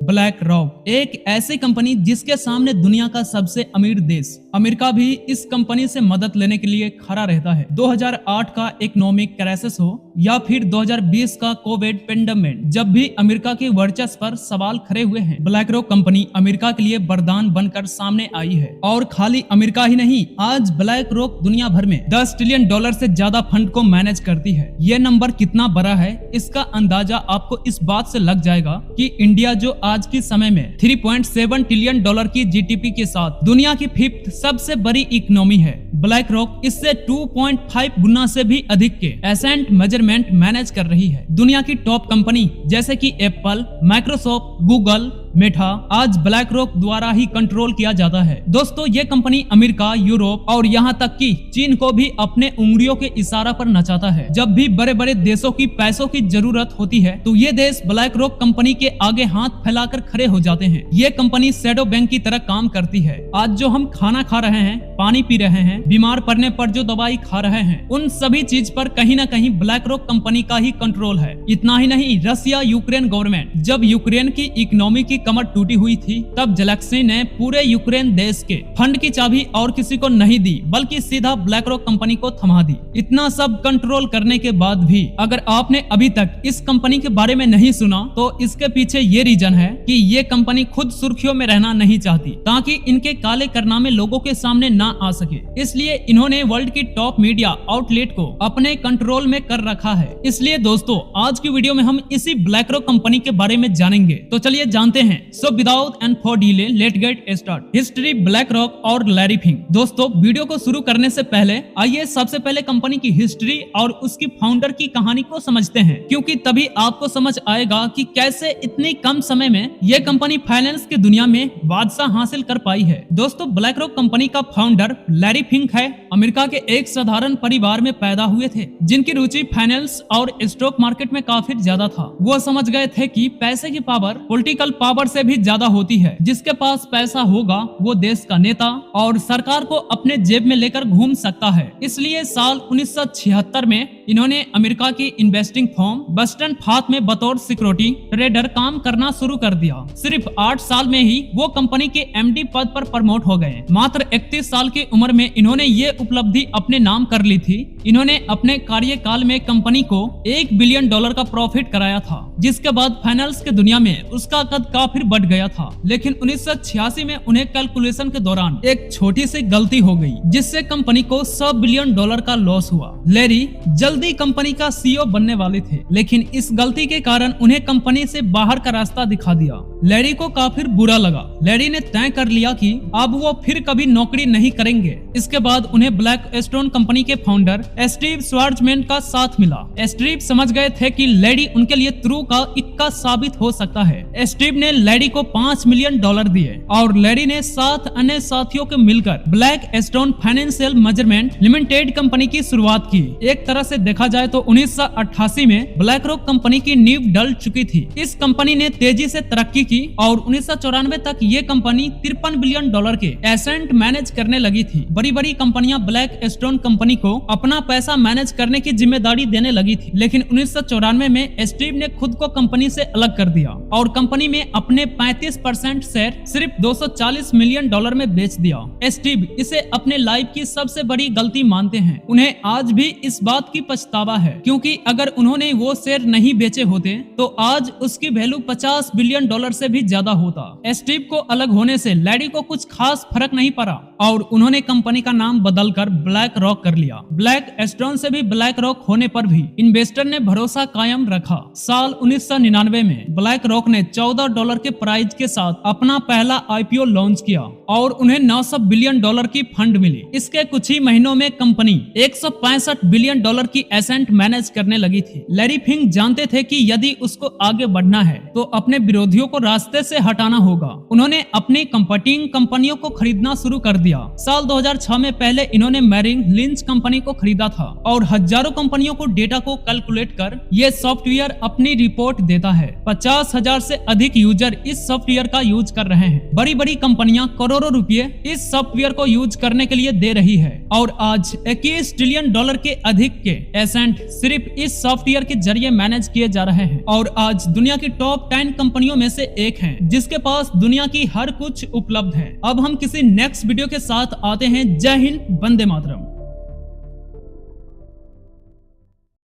Black rock एक ऐसी company जिसके सामने दुनिया का सबसे अमीर देश अमेरिका भी इस कंपनी से मदद लेने के लिए खड़ा रहता है। 2008 का इकोनॉमिक क्राइसिस हो या फिर 2020 का कोविड पेंडेमिक, जब भी अमेरिका के वर्चस्व पर सवाल खड़े हुए हैं, ब्लैक रॉक कंपनी अमेरिका के लिए वरदान बनकर सामने आई है। और खाली अमेरिका ही नहीं, आज ब्लैक रॉक दुनिया भर में $10 ट्रिलियन से ज्यादा फंड को मैनेज करती है। ये नंबर कितना बड़ा है इसका अंदाजा आपको इस बात से लग जाएगा कि इंडिया जो आज के समय में $3.7 ट्रिलियन की जीडीपी के साथ दुनिया की 5th सबसे बड़ी इकोनॉमी है, ब्लैक रॉक इससे 2.5 गुना से भी अधिक के एसेट मेजरमेंट मैनेज कर रही है। दुनिया की टॉप कंपनी जैसे कि एप्पल, माइक्रोसॉफ्ट, गूगल, मेटा आज ब्लैक रॉक द्वारा ही कंट्रोल किया जाता है। दोस्तों, ये कंपनी अमेरिका, यूरोप और यहाँ तक कि चीन को भी अपने उंगलियों के इशारा पर नचाता है। जब भी बड़े बड़े देशों की पैसों की जरूरत होती है तो ये देश ब्लैक रॉक कंपनी के आगे हाथ फैलाकर खड़े हो जाते हैं। ये कंपनी शैडो बैंक की तरह काम करती है। आज जो हम खाना खा रहे हैं, पानी पी रहे हैं, बीमार पड़ने पर जो दवाई खा रहे हैं, उन सभी चीज पर कहीं न कहीं ब्लैक रॉक कंपनी का ही कंट्रोल है। इतना ही नहीं, रसिया यूक्रेन गवर्नमेंट जब यूक्रेन की इकोनॉमी की कमर टूटी हुई थी, तब जेलेंस्की ने पूरे यूक्रेन देश के फंड की चाबी और किसी को नहीं दी, बल्कि सीधा ब्लैक रॉक कंपनी को थमा दी। इतना सब कंट्रोल करने के बाद भी अगर आपने अभी तक इस कंपनी के बारे में नहीं सुना तो इसके पीछे ये रीजन है कि ये कंपनी खुद सुर्खियों में रहना नहीं चाहती, ताकि इनके काले कारनामे लोगों के सामने ना आ सके। इसलिए इन्होंने वर्ल्ड की टॉप मीडिया आउटलेट को अपने कंट्रोल में कर रखा है। इसलिए दोस्तों, आज की वीडियो में हम इसी ब्लैक रॉक कंपनी के बारे में जानेंगे। तो चलिए जानते हैं। So without and for delay, let's get start. History, black rock और लैरी फिंक। दोस्तों, वीडियो को शुरू करने से पहले आइए सबसे पहले कंपनी की हिस्ट्री और उसकी फाउंडर की कहानी को समझते हैं, क्योंकि तभी आपको समझ आएगा कि कैसे इतनी कम समय में यह कंपनी फाइनेंस की दुनिया में बादशाह हासिल कर पाई है। दोस्तों, ब्लैक रॉक कंपनी का फाउंडर लैरी फिंक है। अमेरिका के एक साधारण परिवार में पैदा हुए थे, जिनकी रुचि फाइनेंस और स्टॉक मार्केट में काफी ज्यादा था। वो समझ गए थे कि पैसे की पावर पॉलिटिकल पावर से भी ज्यादा होती है। जिसके पास पैसा होगा वो देश का नेता और सरकार को अपने जेब में लेकर घूम सकता है। इसलिए साल 1976 में इन्होंने अमेरिका की इन्वेस्टिंग फर्म बस्टन फाथ में बतौर सिक्योरिटी ट्रेडर काम करना शुरू कर दिया। सिर्फ 8 साल में ही वो कंपनी के एमडी पद पर प्रमोट हो गए। मात्र 31 साल की उम्र में इन्होंने ये उपलब्धि अपने नाम कर ली थी। इन्होंने अपने कार्यकाल में कंपनी को $1 बिलियन का प्रॉफिट कराया था, जिसके बाद फाइनेंस की दुनिया में उसका कद काफी बढ़ गया था। लेकिन 1986 में उन्हें कैलकुलेशन के दौरान एक छोटी सी गलती हो गई, जिससे कंपनी को $100 बिलियन का लॉस हुआ। लैरी जल्दी कंपनी का सीईओ बनने वाले थे, लेकिन इस गलती के कारण उन्हें कंपनी से बाहर का रास्ता दिखा दिया। लैरी को काफी बुरा लगा। लैरी ने तय कर लिया कि अब वो फिर कभी नौकरी नहीं करेंगे। इसके बाद उन्हें ब्लैक स्टोन कंपनी के फाउंडर स्टीव श्वार्ज़मैन का साथ मिला। स्टीव समझ गए थे कि लैरी उनके लिए ट्रू का इक्का साबित हो सकता है। स्टीव ने लैरी को $5 मिलियन दिए और लैरी ने 7 अन्य साथियों के मिलकर black stone financial measurement limited company की शुरुआत की। एक तरह से देखा जाए तो 1988 में ब्लैक रॉक कंपनी की नींव डल चुकी थी। इस कंपनी ने तेजी से तरक्की की और 1994 तक ये कंपनी $53 बिलियन के एसेट मैनेज करने लगी थी। बड़ी बड़ी कंपनियां ब्लैक स्टोन कंपनी को अपना पैसा मैनेज करने की जिम्मेदारी देने लगी थी, लेकिन 1994 में स्टीव ने खुद को कंपनी से अलग कर दिया और कंपनी में अपने 35% शेयर सिर्फ $240 मिलियन में बेच दिया। स्टीव इसे अपने लाइफ की सबसे बड़ी गलती मानते हैं। उन्हें आज भी इस बात की पछतावा है, क्योंकि अगर उन्होंने वो शेयर नहीं बेचे होते तो आज उसकी वैल्यू $50 बिलियन से भी ज्यादा होता। स्टीव को अलग होने से लैरी को कुछ खास फर्क नहीं पड़ा और उन्होंने कंपनी का नाम बदलकर ब्लैक रॉक कर लिया। ब्लैक स्टोन से भी ब्लैक रॉक होने पर भी इन्वेस्टर ने भरोसा कायम रखा। साल 1999 में ब्लैक रॉक ने $14 के प्राइज के साथ अपना पहला आईपीओ लॉन्च किया और उन्हें $900 बिलियन की फंड मिली। इसके कुछ ही महीनों में कंपनी $165 बिलियन की एसेट मैनेज करने लगी थी। लैरी फिंक जानते थे कि यदि उसको आगे बढ़ना है तो अपने विरोधियों को रास्ते से हटाना होगा। उन्होंने अपनी कंपीटिंग कंपनियों को खरीदना शुरू कर दिया। साल 2006 में पहले इन्होंने मैरिंग लिंच कंपनी को खरीदा था और हजारों कंपनियों को डेटा को कैलकुलेट कर ये सॉफ्टवेयर अपनी रिपोर्ट देता है। 50,000 से अधिक यूजर इस सॉफ्टवेयर का यूज कर रहे हैं। बड़ी बड़ी कंपनियां करोड़ों रुपए इस सॉफ्टवेयर को यूज करने के लिए दे रही है और आज $21 ट्रिलियन के अधिक के एसेट सिर्फ इस सॉफ्टवेयर के जरिए मैनेज किए जा रहे हैं और आज दुनिया की टॉप 10 कंपनियों में से एक हैं जिसके पास दुनिया की हर कुछ उपलब्ध है। अब हम किसी नेक्स्ट वीडियो के साथ आते हैं। जय हिंद, वंदे मातरम।